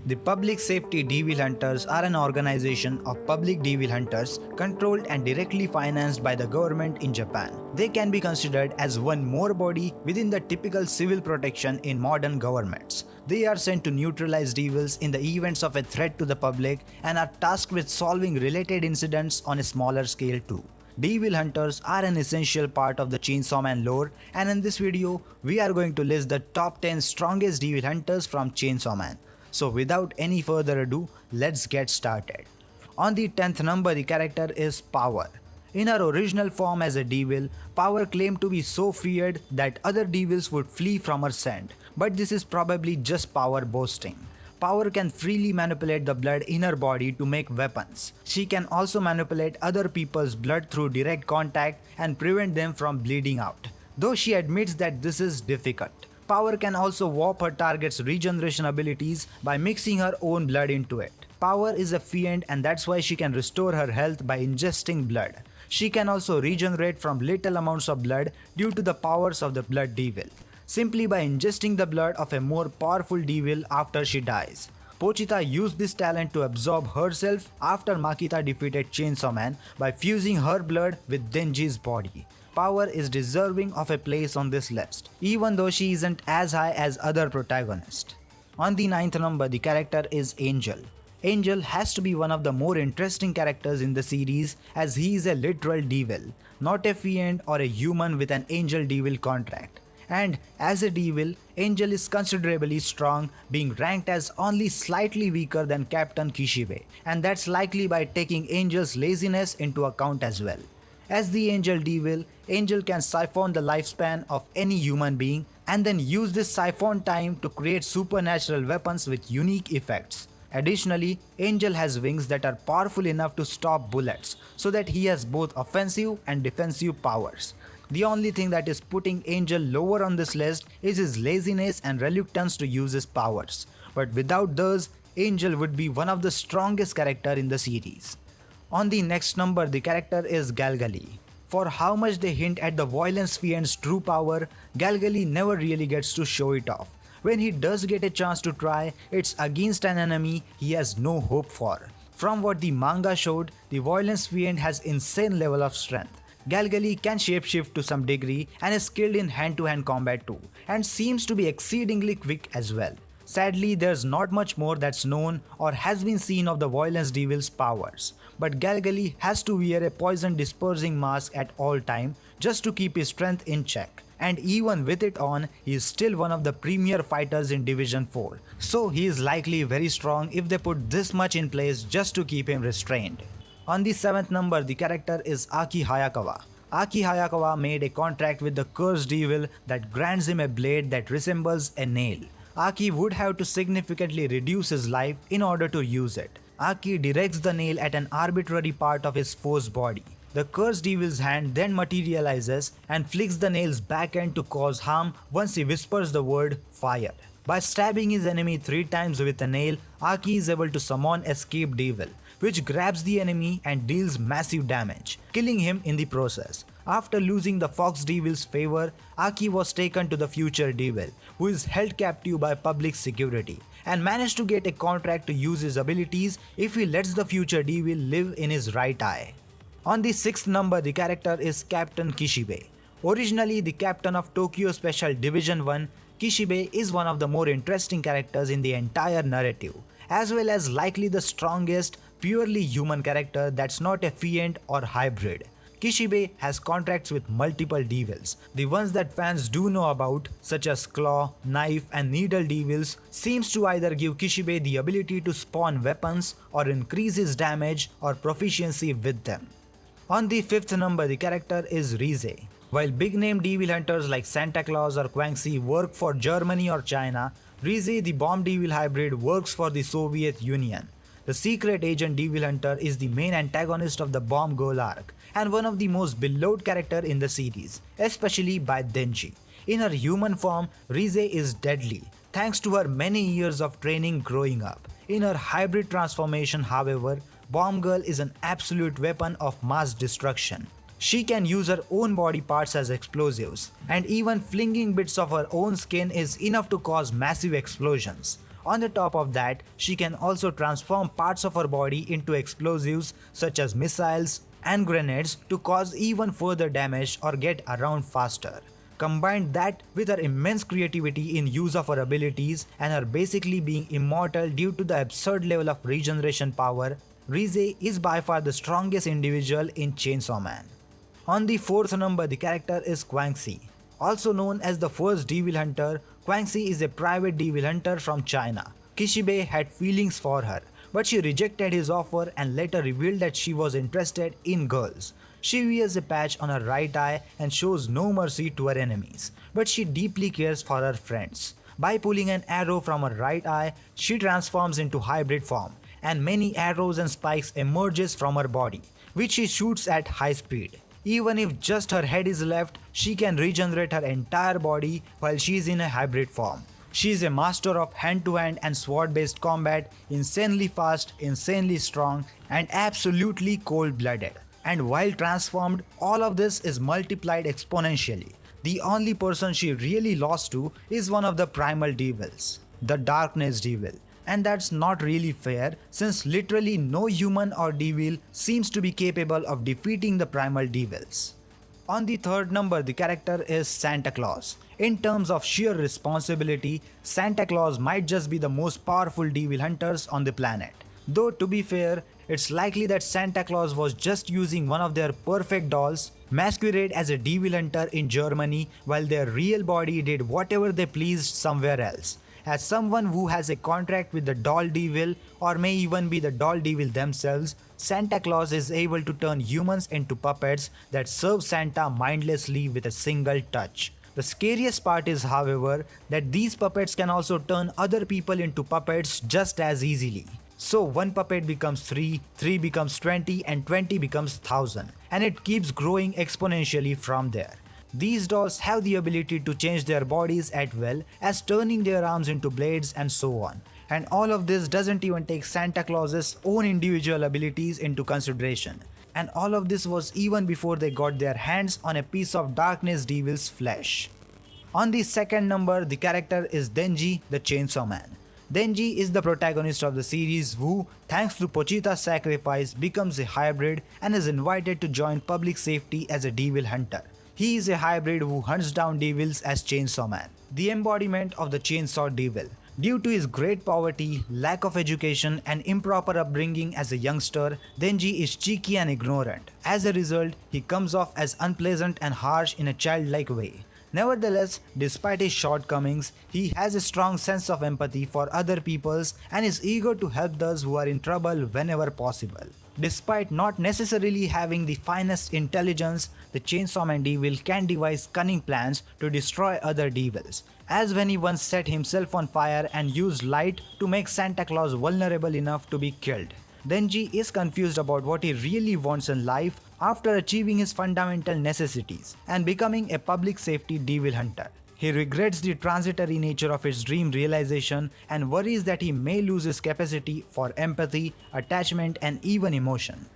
The Public Safety Devil Hunters are an organization of public devil hunters controlled and directly financed by the government in Japan. They can be considered as one more body within the typical civil protection in modern governments. They are sent to neutralize devils in the events of a threat to the public and are tasked with solving related incidents on a smaller scale too. Devil hunters are an essential part of the Chainsaw Man lore, and in this video, we are going to list the top 10 strongest devil hunters from Chainsaw Man. So without any further ado, let's get started. On the 10th number, the character is Power. In her original form as a devil, Power claimed to be so feared that other devils would flee from her scent, but this is probably just Power boasting. Power can freely manipulate the blood in her body to make weapons. She can also manipulate other people's blood through direct contact and prevent them from bleeding out, though she admits that this is difficult. Power can also warp her target's regeneration abilities by mixing her own blood into it. Power is a fiend, and that's why she can restore her health by ingesting blood. She can also regenerate from little amounts of blood due to the powers of the Blood Devil, simply by ingesting the blood of a more powerful devil after she dies. Pochita used this talent to absorb herself after Makita defeated Chainsaw Man by fusing her blood with Denji's body. Power is deserving of a place on this list, even though she isn't as high as other protagonists. On the 9th number, the character is Angel. Angel has to be one of the more interesting characters in the series, as he is a literal devil, not a fiend or a human with an angel-devil contract. And as a devil, Angel is considerably strong, being ranked as only slightly weaker than Captain Kishibe, and that's likely by taking Angel's laziness into account as well. As the Angel Devil, Angel can siphon the lifespan of any human being and then use this siphon time to create supernatural weapons with unique effects. Additionally, Angel has wings that are powerful enough to stop bullets, so that he has both offensive and defensive powers. The only thing that is putting Angel lower on this list is his laziness and reluctance to use his powers, but without those, Angel would be one of the strongest characters in the series. On the next number, the character is Galgali. For how much they hint at the violence fiend's true power, Galgali never really gets to show it off. When he does get a chance to try, it's against an enemy he has no hope for. From what the manga showed, the violence fiend has insane level of strength. Galgali can shapeshift to some degree and is skilled in hand-to-hand combat too, and seems to be exceedingly quick as well. Sadly, there's not much more that's known or has been seen of the Violence Devil's powers, but Galgali has to wear a poison dispersing mask at all time just to keep his strength in check. And even with it on, he is still one of the premier fighters in Division 4, so he is likely very strong if they put this much in place just to keep him restrained. On the 7th number, the character is Aki Hayakawa. Aki Hayakawa made a contract with the cursed devil that grants him a blade that resembles a nail. Aki would have to significantly reduce his life in order to use it. Aki directs the nail at an arbitrary part of his foe's body. The cursed devil's hand then materializes and flicks the nail's back end to cause harm once he whispers the word fire. By stabbing his enemy 3 times with a nail, Aki is able to summon Escape Devil, which grabs the enemy and deals massive damage, killing him in the process. After losing the Fox Devil's favor, Aki was taken to the Future Devil, who is held captive by public security, and managed to get a contract to use his abilities if he lets the Future Devil live in his right eye. On the 6th number, the character is Captain Kishibe. Originally the captain of Tokyo Special Division 1, Kishibe is one of the more interesting characters in the entire narrative, as well as likely the strongest, purely human character that's not a fiend or hybrid. Kishibe has contracts with multiple devils. The ones that fans do know about, such as Claw, Knife and Needle devils, seems to either give Kishibe the ability to spawn weapons or increase his damage or proficiency with them. On the 5th number, the character is Rize. While big-name devil hunters like Santa Claus or Quangxi work for Germany or China, Rize the Bomb Devil hybrid works for the Soviet Union. The secret agent devil hunter is the main antagonist of the Bomb Girl arc and one of the most beloved characters in the series, especially by Denji. In her human form, Rize is deadly, thanks to her many years of training growing up. In her hybrid transformation, however, Bomb Girl is an absolute weapon of mass destruction. She can use her own body parts as explosives, and even flinging bits of her own skin is enough to cause massive explosions. On the top of that, she can also transform parts of her body into explosives such as missiles and grenades to cause even further damage or get around faster. Combine that with her immense creativity in use of her abilities and her basically being immortal due to the absurd level of regeneration power, Rize is by far the strongest individual in Chainsaw Man. On the fourth number, the character is Quangxi. Also known as the first devil hunter, Quangxi is a private devil hunter from China. Kishibe had feelings for her, but she rejected his offer and later revealed that she was interested in girls. She wears a patch on her right eye and shows no mercy to her enemies, but she deeply cares for her friends. By pulling an arrow from her right eye, she transforms into hybrid form, and many arrows and spikes emerges from her body, which she shoots at high speed. Even if just her head is left, she can regenerate her entire body while she is in a hybrid form. She is a master of hand-to-hand and sword-based combat, insanely fast, insanely strong, and absolutely cold-blooded. And while transformed, all of this is multiplied exponentially. The only person she really lost to is one of the primal devils, the Darkness Devil. And that's not really fair, since literally no human or devil seems to be capable of defeating the primal devils. On the third number, the character is Santa Claus. In terms of sheer responsibility, Santa Claus might just be the most powerful devil hunters on the planet. Though to be fair, it's likely that Santa Claus was just using one of their perfect dolls, masquerade as a devil hunter in Germany, while their real body did whatever they pleased somewhere else. As someone who has a contract with the doll devil, or may even be the doll devil themselves, Santa Claus is able to turn humans into puppets that serve Santa mindlessly with a single touch. The scariest part is, however, that these puppets can also turn other people into puppets just as easily. So one puppet becomes 3, 3 becomes 20, and 20 becomes 1000, and it keeps growing exponentially from there. These dolls have the ability to change their bodies as well as turning their arms into blades and so on. And all of this doesn't even take Santa Claus's own individual abilities into consideration. And all of this was even before they got their hands on a piece of Darkness Devil's flesh. On the second number, the character is Denji the Chainsaw Man. Denji is the protagonist of the series who, thanks to Pochita's sacrifice, becomes a hybrid and is invited to join public safety as a devil hunter. He is a hybrid who hunts down devils as Chainsaw Man, the embodiment of the Chainsaw Devil. Due to his great poverty, lack of education, and improper upbringing as a youngster, Denji is cheeky and ignorant. As a result, he comes off as unpleasant and harsh in a childlike way. Nevertheless, despite his shortcomings, he has a strong sense of empathy for other peoples and is eager to help those who are in trouble whenever possible. Despite not necessarily having the finest intelligence, the Chainsaw Man Devil can devise cunning plans to destroy other devils, as when he once set himself on fire and used light to make Santa Claus vulnerable enough to be killed. Denji is confused about what he really wants in life after achieving his fundamental necessities and becoming a public safety devil hunter. He regrets the transitory nature of his dream realization and worries that he may lose his capacity for empathy, attachment, and even emotion.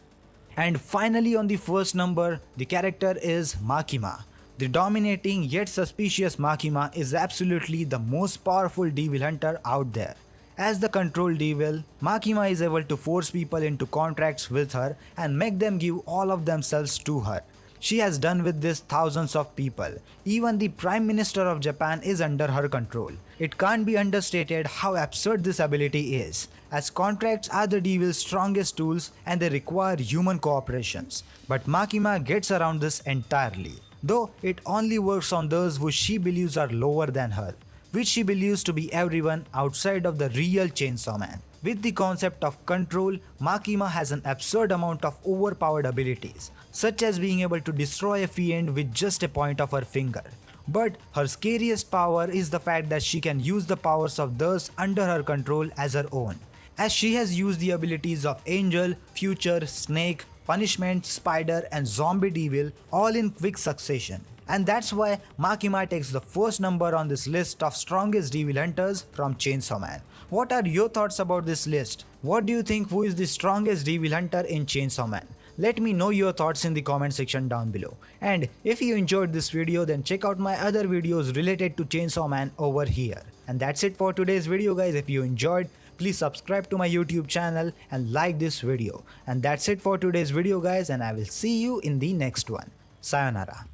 And finally, on the first number, the character is Makima. The dominating yet suspicious Makima is absolutely the most powerful devil hunter out there. As the control devil, Makima is able to force people into contracts with her and make them give all of themselves to her. She has done with this thousands of people. Even the Prime Minister of Japan is under her control. It can't be understated how absurd this ability is, as contracts are the devil's strongest tools and they require human cooperations. But Makima gets around this entirely, though it only works on those who she believes are lower than her, which she believes to be everyone outside of the real Chainsaw Man. With the concept of control, Makima has an absurd amount of overpowered abilities, such as being able to destroy a fiend with just a point of her finger. But her scariest power is the fact that she can use the powers of those under her control as her own, as she has used the abilities of Angel, Future, Snake, Punishment, Spider, and Zombie Devil all in quick succession. And that's why Makima takes the first number on this list of strongest devil hunters from Chainsaw Man. What are your thoughts about this list? What do you think, who is the strongest devil hunter in Chainsaw Man? Let me know your thoughts in the comment section down below. And if you enjoyed this video, then check out my other videos related to Chainsaw Man over here. And that's it for today's video guys. If you enjoyed, please subscribe to my YouTube channel and like this video. And that's it for today's video guys, and I will see you in the next one. Sayonara.